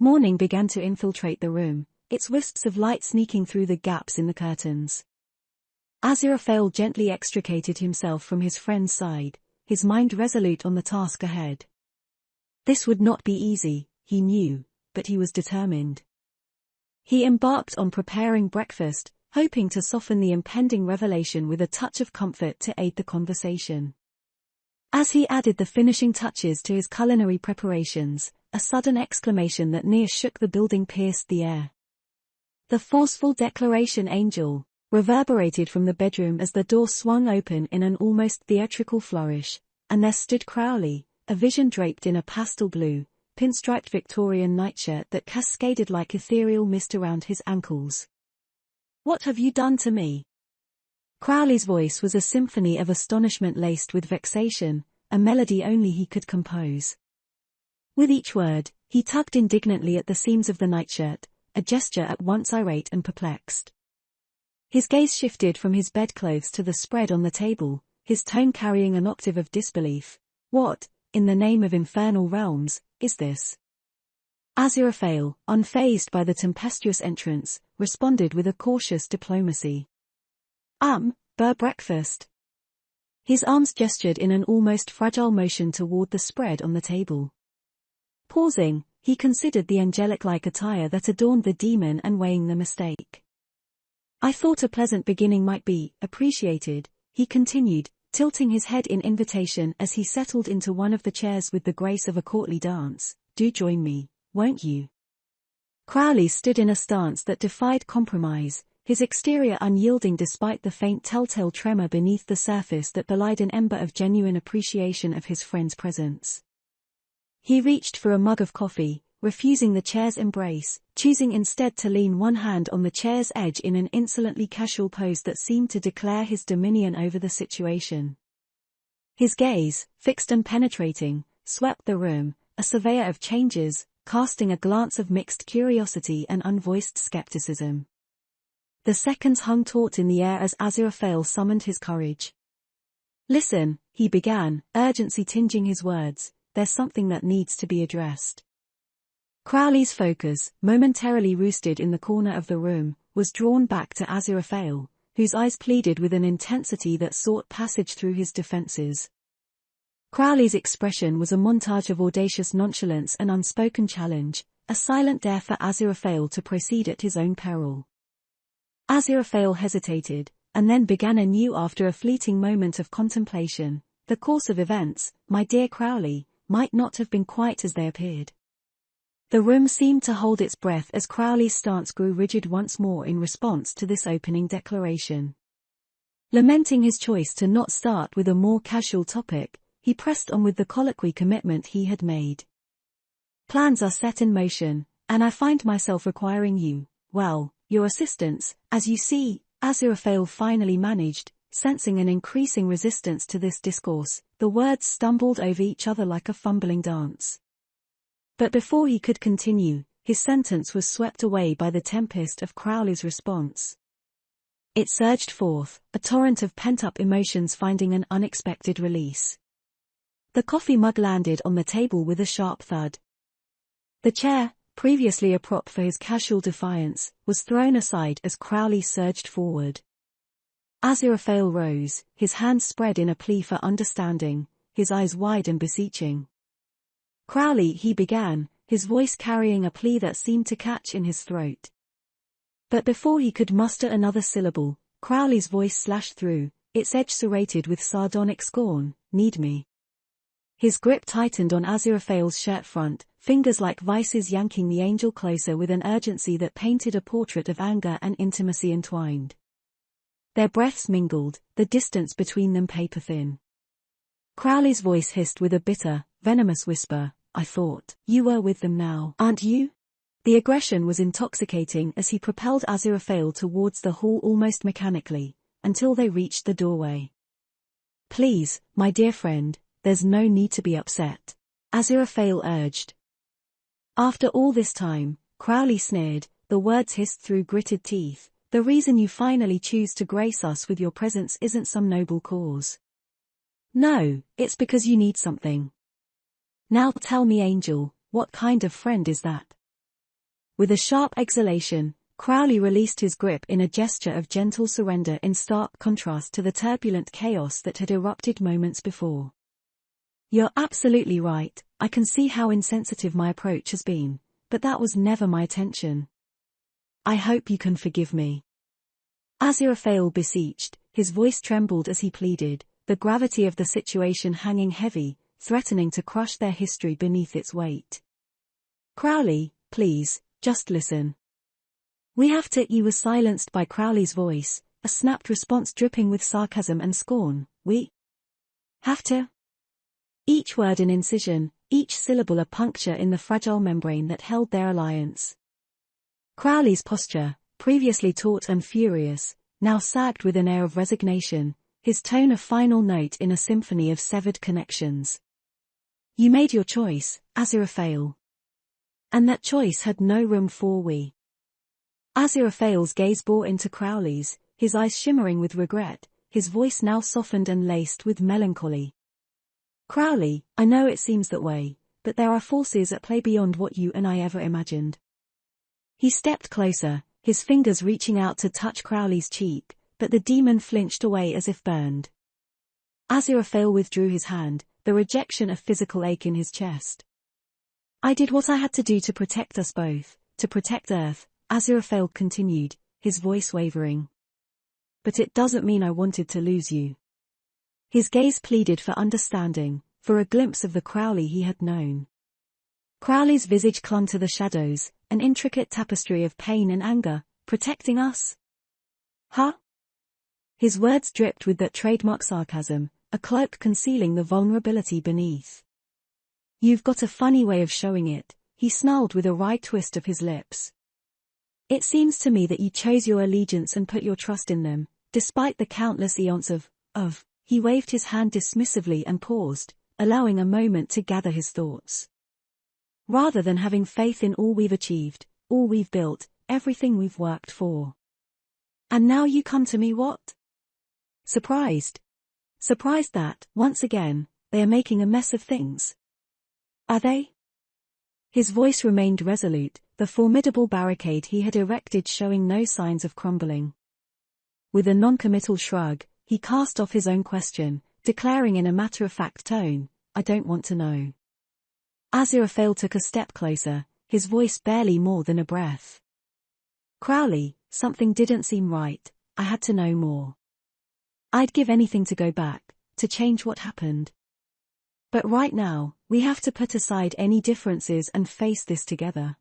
Morning began to infiltrate the room, its wisps of light sneaking through the gaps in the curtains. Aziraphale gently extricated himself from his friend's side, his mind resolute on the task ahead. This would not be easy, he knew, but he was determined. He embarked on preparing breakfast, hoping to soften the impending revelation with a touch of comfort to aid the conversation. As he added the finishing touches to his culinary preparations, a sudden exclamation that near shook the building pierced the air. The forceful declaration "Angel" reverberated from the bedroom as the door swung open in an almost theatrical flourish, and there stood Crowley, a vision draped in a pastel blue, pinstriped Victorian nightshirt that cascaded like ethereal mist around his ankles. "What have you done to me?" Crowley's voice was a symphony of astonishment laced with vexation, a melody only he could compose. With each word, he tugged indignantly at the seams of the nightshirt, a gesture at once irate and perplexed. His gaze shifted from his bedclothes to the spread on the table, his tone carrying an octave of disbelief. "What, in the name of infernal realms, is this?" Aziraphale, unfazed by the tempestuous entrance, responded with a cautious diplomacy. Breakfast." His arms gestured in an almost fragile motion toward the spread on the table. Pausing, he considered the angelic-like attire that adorned the demon and weighing the mistake. "I thought a pleasant beginning might be appreciated," he continued, tilting his head in invitation as he settled into one of the chairs with the grace of a courtly dance. "Do join me, won't you?" Crowley stood in a stance that defied compromise, his exterior unyielding despite the faint telltale tremor beneath the surface that belied an ember of genuine appreciation of his friend's presence. He reached for a mug of coffee, refusing the chair's embrace, choosing instead to lean one hand on the chair's edge in an insolently casual pose that seemed to declare his dominion over the situation. His gaze, fixed and penetrating, swept the room, a surveyor of changes, casting a glance of mixed curiosity and unvoiced skepticism. The seconds hung taut in the air as Aziraphale summoned his courage. "Listen," he began, urgency tinging his words, "there's something that needs to be addressed." Crowley's focus, momentarily roosted in the corner of the room, was drawn back to Aziraphale, whose eyes pleaded with an intensity that sought passage through his defenses. Crowley's expression was a montage of audacious nonchalance and unspoken challenge, a silent dare for Aziraphale to proceed at his own peril. Aziraphale hesitated, and then began anew after a fleeting moment of contemplation. "The course of events, my dear Crowley, might not have been quite as they appeared." The room seemed to hold its breath as Crowley's stance grew rigid once more in response to this opening declaration. Lamenting his choice to not start with a more casual topic, he pressed on with the colloquy commitment he had made. "Plans are set in motion, and I find myself requiring your assistance, as you see." Aziraphale finally managed, sensing an increasing resistance to this discourse. The words stumbled over each other like a fumbling dance. But before he could continue, his sentence was swept away by the tempest of Crowley's response. It surged forth, a torrent of pent-up emotions finding an unexpected release. The coffee mug landed on the table with a sharp thud. The chair, previously a prop for his casual defiance, was thrown aside as Crowley surged forward. Aziraphale rose, his hands spread in a plea for understanding, his eyes wide and beseeching. "Crowley," he began, his voice carrying a plea that seemed to catch in his throat. But before he could muster another syllable, Crowley's voice slashed through, its edge serrated with sardonic scorn. "Need me?" His grip tightened on Aziraphale's shirt front, fingers like vices yanking the angel closer with an urgency that painted a portrait of anger and intimacy entwined. Their breaths mingled, the distance between them paper-thin. Crowley's voice hissed with a bitter, venomous whisper, "I thought you were with them now, aren't you?" The aggression was intoxicating as he propelled Aziraphale towards the hall almost mechanically, until they reached the doorway. "Please, my dear friend, there's no need to be upset," Aziraphale urged. "After all this time," Crowley sneered, the words hissed through gritted teeth, "the reason you finally choose to grace us with your presence isn't some noble cause. No, it's because you need something. Now tell me, Angel, what kind of friend is that?" With a sharp exhalation, Crowley released his grip in a gesture of gentle surrender in stark contrast to the turbulent chaos that had erupted moments before. "You're absolutely right, I can see how insensitive my approach has been, but that was never my intention. I hope you can forgive me." Aziraphale beseeched, his voice trembled as he pleaded, the gravity of the situation hanging heavy, threatening to crush their history beneath its weight. "Crowley, please, just listen." "We have to." He was silenced by Crowley's voice, a snapped response dripping with sarcasm and scorn. "We have to?" Each word an incision, each syllable a puncture in the fragile membrane that held their alliance. Crowley's posture, previously taut and furious, now sagged with an air of resignation, his tone a final note in a symphony of severed connections. "You made your choice, Aziraphale. And that choice had no room for we." Aziraphale's gaze bore into Crowley's, his eyes shimmering with regret, his voice now softened and laced with melancholy. "Crowley, I know it seems that way, but there are forces at play beyond what you and I ever imagined." He stepped closer, his fingers reaching out to touch Crowley's cheek, but the demon flinched away as if burned. Aziraphale withdrew his hand, the rejection a physical ache in his chest. "I did what I had to do to protect us both, to protect Earth," Aziraphale continued, his voice wavering. "But it doesn't mean I wanted to lose you." His gaze pleaded for understanding, for a glimpse of the Crowley he had known. Crowley's visage clung to the shadows, an intricate tapestry of pain and anger. "Protecting us? Huh?" His words dripped with that trademark sarcasm, a cloak concealing the vulnerability beneath. "You've got a funny way of showing it," he snarled with a wry twist of his lips. "It seems to me that you chose your allegiance and put your trust in them, despite the countless eons of. He waved his hand dismissively and paused, allowing a moment to gather his thoughts. "Rather than having faith in all we've achieved, all we've built, everything we've worked for. And now you come to me what? Surprised? Surprised that, once again, they are making a mess of things. Are they?" His voice remained resolute, the formidable barricade he had erected showing no signs of crumbling. With a noncommittal shrug, he cast off his own question, declaring in a matter-of-fact tone, "I don't want to know." Aziraphale took a step closer, his voice barely more than a breath. "Crowley, something didn't seem right, I had to know more. I'd give anything to go back, to change what happened. But right now, we have to put aside any differences and face this together."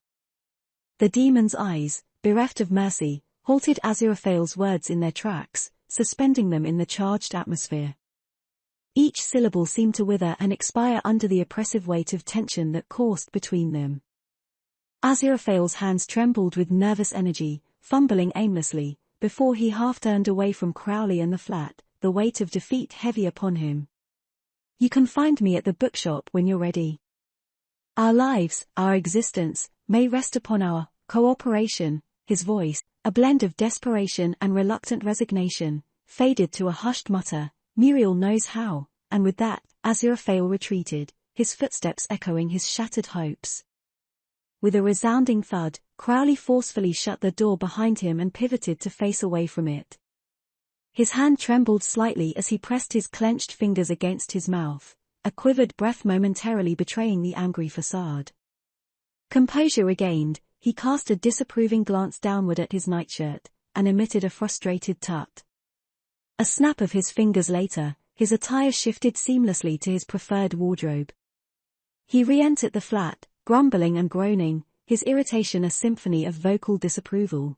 The demon's eyes, bereft of mercy, halted Aziraphale's words in their tracks, suspending them in the charged atmosphere. Each syllable seemed to wither and expire under the oppressive weight of tension that coursed between them. Aziraphale's hands trembled with nervous energy, fumbling aimlessly, before he half turned away from Crowley and the flat, the weight of defeat heavy upon him. "You can find me at the bookshop when you're ready. Our lives, our existence, may rest upon our cooperation." His voice, a blend of desperation and reluctant resignation, faded to a hushed mutter, "Muriel knows how," and with that, Aziraphale retreated, his footsteps echoing his shattered hopes. With a resounding thud, Crowley forcefully shut the door behind him and pivoted to face away from it. His hand trembled slightly as he pressed his clenched fingers against his mouth, a quivered breath momentarily betraying the angry facade. Composure regained, he cast a disapproving glance downward at his nightshirt, and emitted a frustrated tut. A snap of his fingers later, his attire shifted seamlessly to his preferred wardrobe. He re-entered the flat, grumbling and groaning, his irritation a symphony of vocal disapproval.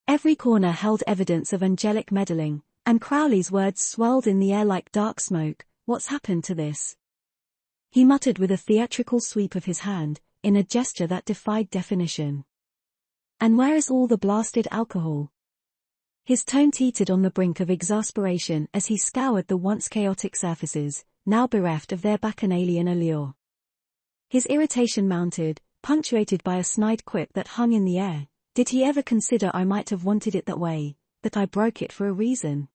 Every corner held evidence of angelic meddling, and Crowley's words swirled in the air like dark smoke. "What's happened to this?" he muttered with a theatrical sweep of his hand, in a gesture that defied definition. "And where is all the blasted alcohol?" His tone teetered on the brink of exasperation as he scoured the once chaotic surfaces, now bereft of their bacchanalian allure. His irritation mounted, punctuated by a snide quip that hung in the air. "Did he ever consider I might have wanted it that way, that I broke it for a reason?"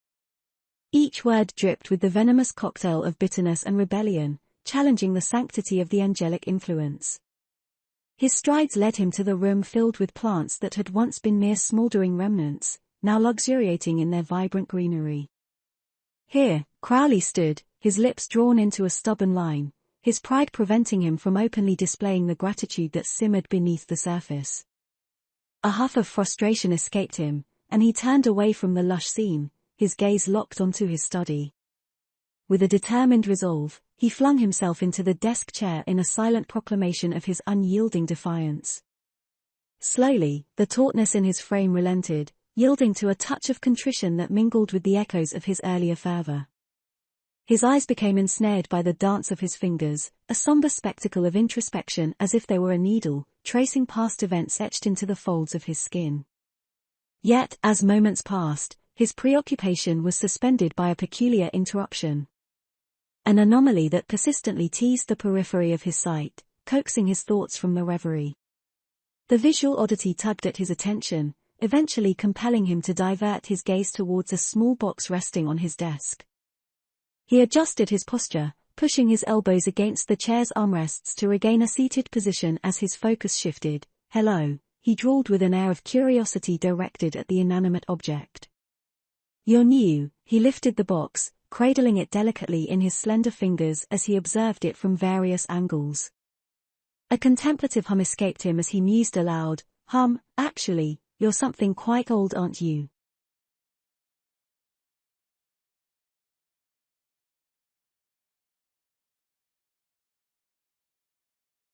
Each word dripped with the venomous cocktail of bitterness and rebellion, challenging the sanctity of the angelic influence. His strides led him to the room filled with plants that had once been mere smoldering remnants, now luxuriating in their vibrant greenery. Here, Crowley stood, his lips drawn into a stubborn line, his pride preventing him from openly displaying the gratitude that simmered beneath the surface. A huff of frustration escaped him, and he turned away from the lush scene, his gaze locked onto his study. With a determined resolve, he flung himself into the desk chair in a silent proclamation of his unyielding defiance. Slowly, the tautness in his frame relented, yielding to a touch of contrition that mingled with the echoes of his earlier fervor. His eyes became ensnared by the dance of his fingers, a somber spectacle of introspection as if they were a needle, tracing past events etched into the folds of his skin. Yet, as moments passed, his preoccupation was suspended by a peculiar interruption. An anomaly that persistently teased the periphery of his sight, coaxing his thoughts from the reverie. The visual oddity tugged at his attention, eventually compelling him to divert his gaze towards a small box resting on his desk. He adjusted his posture, pushing his elbows against the chair's armrests to regain a seated position as his focus shifted. "Hello," he drawled with an air of curiosity directed at the inanimate object. "You're new." He lifted the box, cradling it delicately in his slender fingers as he observed it from various angles. A contemplative hum escaped him as he mused aloud, "Actually, you're something quite old, aren't you?"